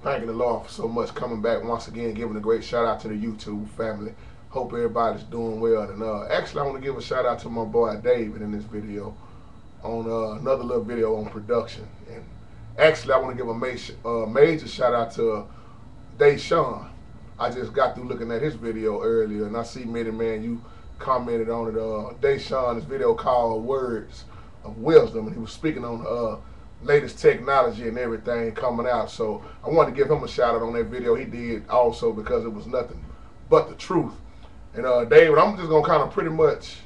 Thanking the Lord for so much coming back once again, giving a great shout out to the YouTube family. Hope everybody's doing well. And actually, I want to give a shout out to my boy David in this video on another little video on production. And actually, I want to give a major shout out to Deshaun. I just got through looking at his video earlier, and I see many man you commented on it. Deshaun, this video called "Words of Wisdom," and he was speaking on latest technology and everything coming out. So I wanted to give him a shout out on that video he did also, because it was nothing but the truth. And David, I'm just gonna kind of pretty much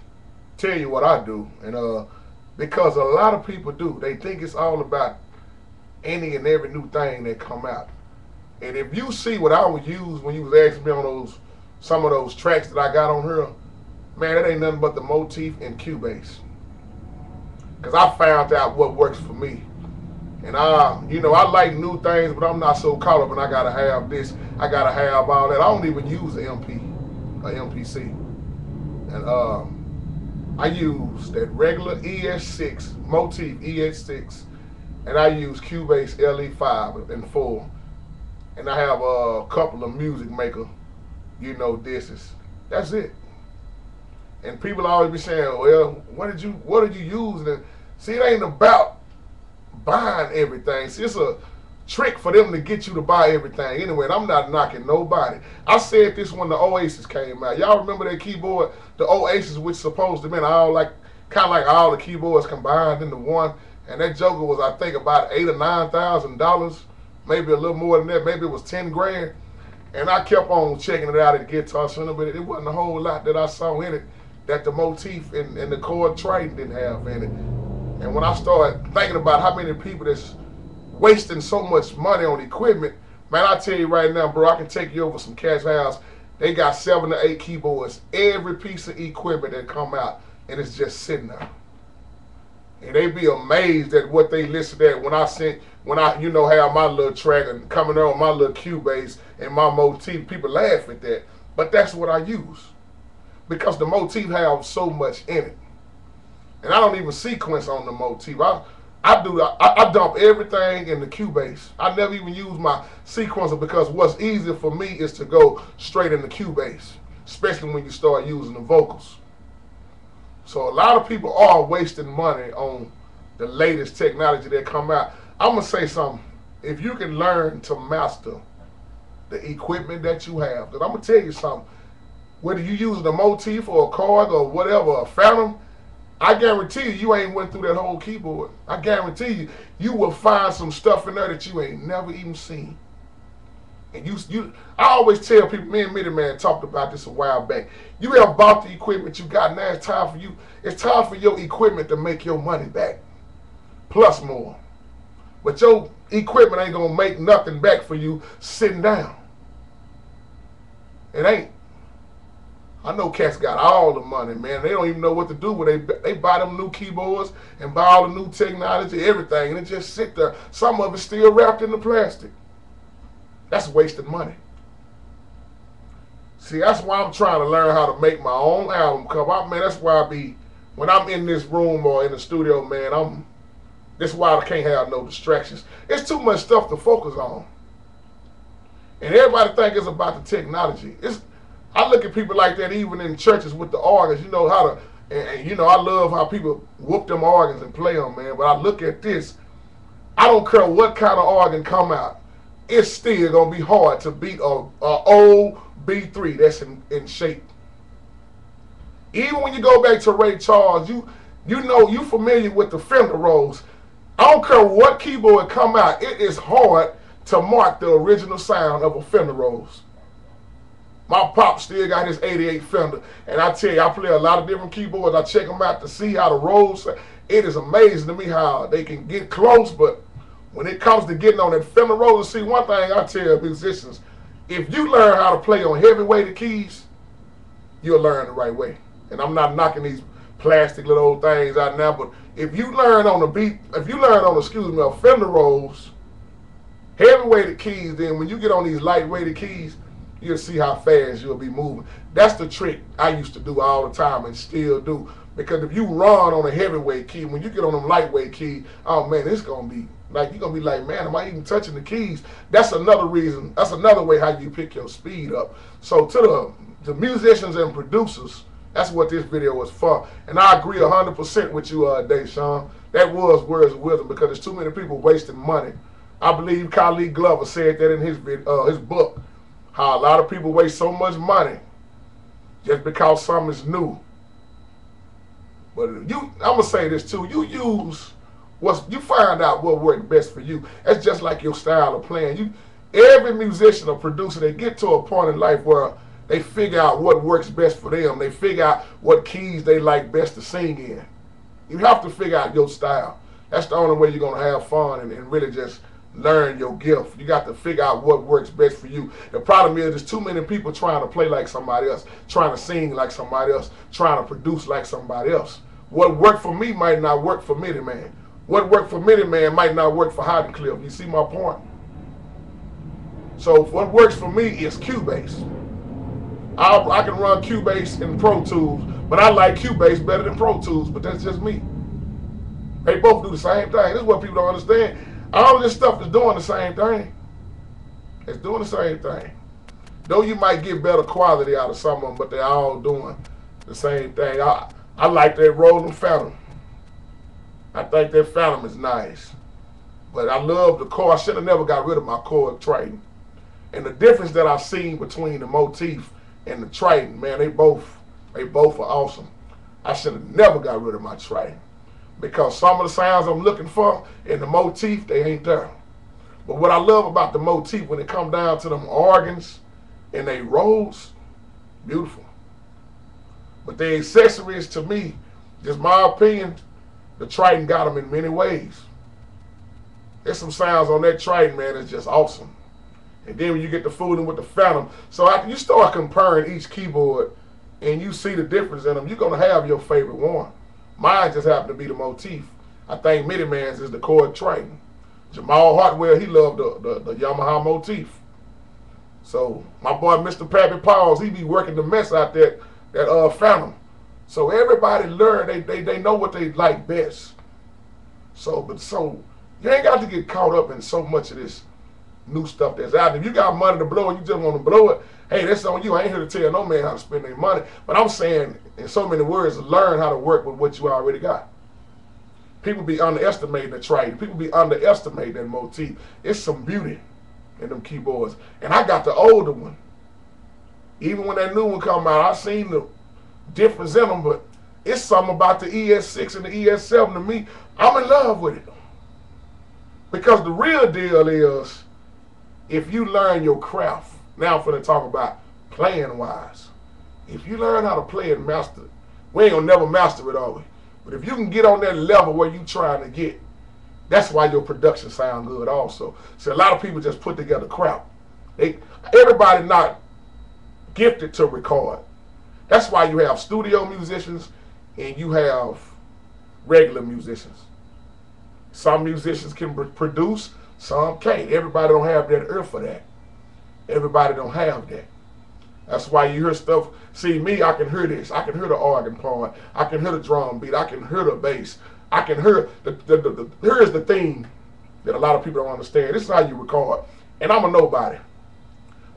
tell you what I do, and because a lot of people do, they think it's all about any and every new thing that come out. And if you see what I would use when you was asking me on some of those tracks that I got on here, man, it ain't nothing but the Motif and Cubase. Because I found out what works for me. And I like new things, but I'm not so caught up and I gotta have this, I gotta have all that. I don't even use an MPC. And I use that regular ES6, Motif ES6, and I use Cubase LE5 in full. And I have a couple of Music Maker, discs. That's it. And people always be saying, well, what did you use? And see, it ain't about buying everything. See, it's a trick for them to get you to buy everything anyway, and I'm not knocking nobody. I said this when the Oasis came out. Y'all remember that keyboard, the Oasis, which supposed to be kind of like all the keyboards combined into one, and that joker was, I think, about $8,000 or $9,000, maybe a little more than that, maybe it was 10 grand. And I kept on checking it out at Guitar Center, but it wasn't a whole lot that I saw in it that the Motif and the Chord Triton didn't have in it. And when I started thinking about how many people that's wasting so much money on equipment, man, I tell you right now, bro, I can take you over some cash house. They got 7 to 8 keyboards, every piece of equipment that come out, and it's just sitting there. And they be amazed at what they listed at when I have my little track and coming on my little Cubase and my Motif. People laugh at that, but that's what I use, because the Motif have so much in it. And I don't even sequence on the Motif. I dump everything in the Cubase. I never even use my sequencer, because what's easier for me is to go straight in the Cubase, especially when you start using the vocals. So a lot of people are wasting money on the latest technology that come out. I'm going to say something. If you can learn to master the equipment that you have, because I'm going to tell you something, whether you use the Motif or a Chord or whatever, a Phantom, I guarantee you ain't went through that whole keyboard. I guarantee you will find some stuff in there that you ain't never even seen. And I always tell people, me and Mitty Man talked about this a while back. You have bought the equipment you got, now it's time for you. It's time for your equipment to make your money back, plus more. But your equipment ain't gonna make nothing back for you sitting down. It ain't. I know cats got all the money, man. They don't even know what to do when they buy them new keyboards and buy all the new technology, everything, and it just sit there. Some of it still wrapped in the plastic. That's wasting money. See, that's why I'm trying to learn how to make my own album cover. Man, that's why when I'm in this room or in the studio, man, that's why I can't have no distractions. It's too much stuff to focus on. And everybody think it's about the technology. I look at people like that even in churches with the organs. I love how people whoop them organs and play them, man. But I look at this, I don't care what kind of organ come out, it's still going to be hard to beat a old B3 that's in shape. Even when you go back to Ray Charles, you familiar with the Fender Rhodes. I don't care what keyboard come out, it is hard to mark the original sound of a Fender Rhodes. My pop still got his 88 Fender, and I tell you, I play a lot of different keyboards. I check them out to see how the Rhodes. It is amazing to me how they can get close, but when it comes to getting on that Fender Rhodes, see, one thing I tell musicians, if you learn how to play on heavy-weighted keys, you'll learn the right way. And I'm not knocking these plastic little old things out now, but if you learn on a Fender Rhodes, heavy-weighted keys, then when you get on these light-weighted keys, you'll see how fast you'll be moving. That's the trick I used to do all the time and still do. Because if you run on a heavyweight key, when you get on them lightweight keys, oh man, it's gonna be like you're gonna be like, man, am I even touching the keys? That's another reason. That's another way how you pick your speed up. So to the musicians and producers, that's what this video was for. And I agree 100% with you, Deshaun. That was words of wisdom because there's too many people wasting money. I believe Khalid Glover said that in his book, how a lot of people waste so much money just because something is new. But I'm gonna say this too. You find out what works best for you. That's just like your style of playing. Every musician or producer, they get to a point in life where they figure out what works best for them. They figure out what keys they like best to sing in. You have to figure out your style. That's the only way you're gonna have fun and really just learn your gift. You got to figure out what works best for you. The problem is there's too many people trying to play like somebody else, trying to sing like somebody else, trying to produce like somebody else. What worked for me might not work for Mitty Man. What worked for Mitty Man might not work for Hidden Cliff. You see my point? So what works for me is Cubase. I can run Cubase in Pro Tools, but I like Cubase better than Pro Tools, but that's just me. They both do the same thing. This is what people don't understand. All of this stuff is doing the same thing. It's doing the same thing. Though you might get better quality out of some of them, but they're all doing the same thing. I like that Roland Phantom. I think that Phantom is nice. But I love the core. I should have never got rid of my Korg Triton. And the difference that I've seen between the Motif and the Triton, man, they both are awesome. I should have never got rid of my Triton. Because some of the sounds I'm looking for in the Motif, they ain't there. But what I love about the Motif, when it comes down to them organs and they rolls, beautiful. But the accessories, to me, just my opinion, the Triton got them in many ways. There's some sounds on that Triton, man, it's just awesome. And then when you get to fooling with the Phantom, so after you start comparing each keyboard and you see the difference in them, you're going to have your favorite one. Mine just happened to be the Motif. I think Mitty Man's is the Korg Triton. Jamal Hartwell, he loved the Yamaha Motif. So my boy Mr. Pappy Pauls, he be working the mess out that Phantom. So everybody learn, they know what they like best. So you ain't got to get caught up in so much of this new stuff that's out there. If you got money to blow and you just want to blow it, hey, that's on you. I ain't here to tell no man how to spend their money. But I'm saying, in so many words, learn how to work with what you already got. People be underestimating the Triton. People be underestimating that Motif. It's some beauty in them keyboards. And I got the older one. Even when that new one come out, I seen the difference in them, but it's something about the ES6 and the ES7 to me. I'm in love with it. Because the real deal is, if you learn your craft, now I'm finna talk about playing wise. If you learn how to play and master it, we ain't gonna never master it, are we? But if you can get on that level where you trying to get, that's why your production sound good also. So a lot of people just put together crap. Everybody not gifted to record. That's why you have studio musicians and you have regular musicians. Some musicians can produce, some can't. Everybody don't have that ear for that. Everybody don't have that. That's why you hear stuff. See, me, I can hear this. I can hear the organ part. I can hear the drum beat. I can hear the bass. I can hear here's the thing that a lot of people don't understand. This is how you record. And I'm a nobody.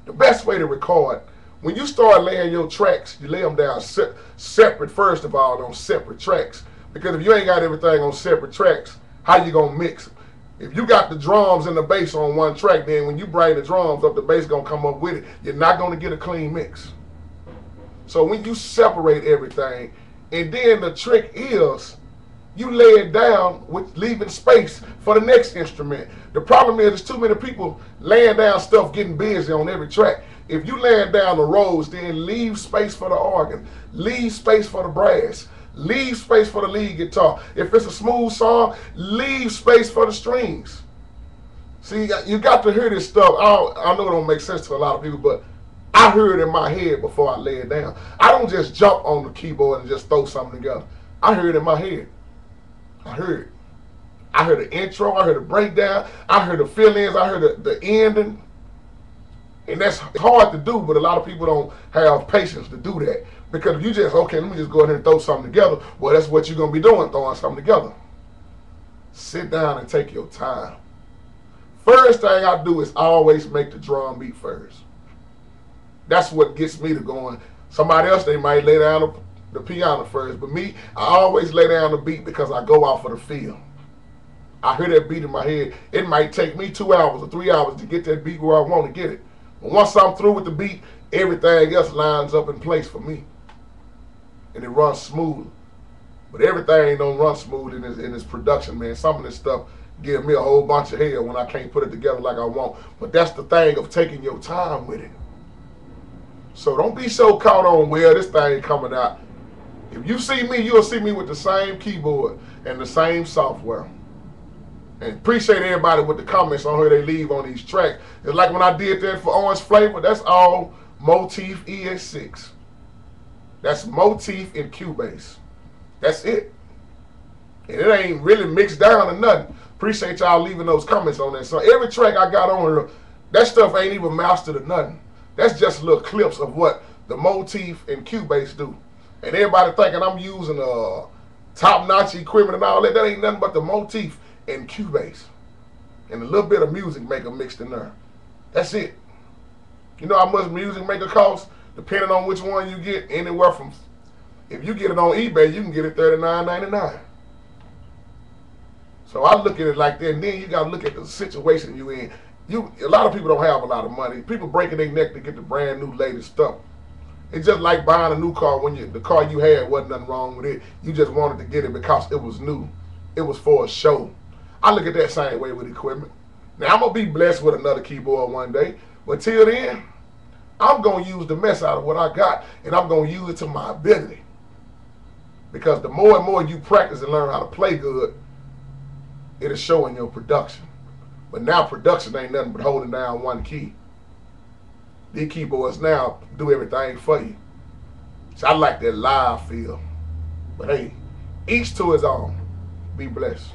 The best way to record, when you start laying your tracks, you lay them down separate, first of all, on separate tracks. Because if you ain't got everything on separate tracks, how you gonna mix them? If you got the drums and the bass on one track, then when you bring the drums up, the bass gonna come up with it. You're not gonna get a clean mix. So when you separate everything, and then the trick is, you lay it down with leaving space for the next instrument. The problem is there's too many people laying down stuff, getting busy on every track. If you laying down the rows, then leave space for the organ, leave space for the brass, leave space for the lead guitar. If it's a smooth song, leave space for the strings. See, you got to hear this stuff. I know it don't make sense to a lot of people, but I hear it in my head before I lay it down. I don't just jump on the keyboard and just throw something together. I hear it in my head. I heard it. I heard the intro, I heard the breakdown, I heard the fill-ins, I heard the ending. And that's hard to do, but a lot of people don't have patience to do that. Because if you just, okay, let me just go ahead and throw something together, well, that's what you're going to be doing, throwing something together. Sit down and take your time. First thing I do is always make the drum beat first. That's what gets me to going. Somebody else, they might lay down the piano first, but me, I always lay down the beat because I go off of the feel. I hear that beat in my head. It might take me 2 hours or 3 hours to get that beat where I want to get it. But once I'm through with the beat, everything else lines up in place for me. And it runs smooth. But everything don't run smooth in this production, man. Some of this stuff give me a whole bunch of hell when I can't put it together like I want. But that's the thing of taking your time with it. So don't be so caught on, well, this thing coming out. If you see me, you'll see me with the same keyboard and the same software. And appreciate everybody with the comments on who they leave on these tracks. It's like when I did that for Orange Flavor, that's all Motif ES6. That's Motif in Cubase. That's it. And it ain't really mixed down or nothing. Appreciate y'all leaving those comments on that. So every track I got on here, that stuff ain't even mastered or nothing. That's just little clips of what the Motif and Cubase do. And everybody thinking I'm using top-notch equipment and all that. That ain't nothing but the Motif and Cubase. And a little bit of Music Maker mixed in there. That's it. You know how much Music Maker costs? Depending on which one you get, anywhere from, if you get it on eBay, you can get it $39.99. So I look at it like that, and then you got to look at the situation you in. A lot of people don't have a lot of money. People breaking their neck to get the brand new latest stuff. It's just like buying a new car when the car you had wasn't nothing wrong with it. You just wanted to get it because it was new. It was for a show. I look at that same way with equipment. Now, I'm going to be blessed with another keyboard one day. But till then, I'm going to use the mess out of what I got, and I'm going to use it to my ability. Because the more and more you practice and learn how to play good, it'll show in your production. But now production ain't nothing but holding down one key. These keyboards now do everything for you. So I like that live feel. But hey, each to his own. Be blessed.